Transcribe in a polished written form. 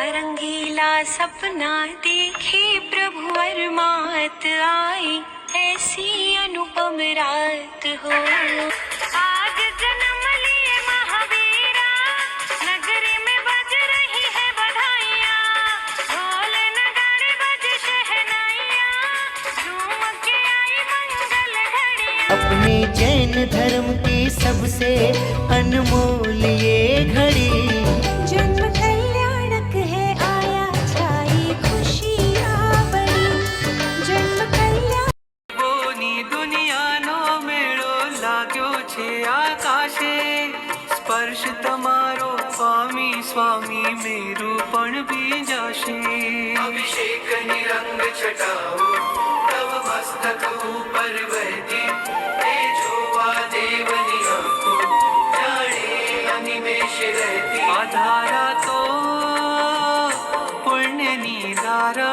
रंगीला सपना देखे प्रभु अरमात आई, ऐसी अनुपम रात हो। आज जन्म लिए महावीरा, नगरी में बज रही है बधाइयाँ, ढोल नगाड़े बज शहनाइयाँ, झूम के आई मंगल घड़ियाँ। अपने जैन धर्म की सबसे अनमोल ये घड़ी, जन्म कल्याणक है आया छाई खुशियाँ बड़ी, जन्म कल्याण। बोनी दुनियानो मेळो लाग्यो छे आकाशे, स्पर्श तमारो स्वामी स्वामी मेरु पण बीजाशे। अभिषेकनी रंग छटाओ तव मस्तक ऊपर वहती, ते जोवा देवनी आंखो जाने अनिमेष रहती। आधारा तो पुण्यनी धारा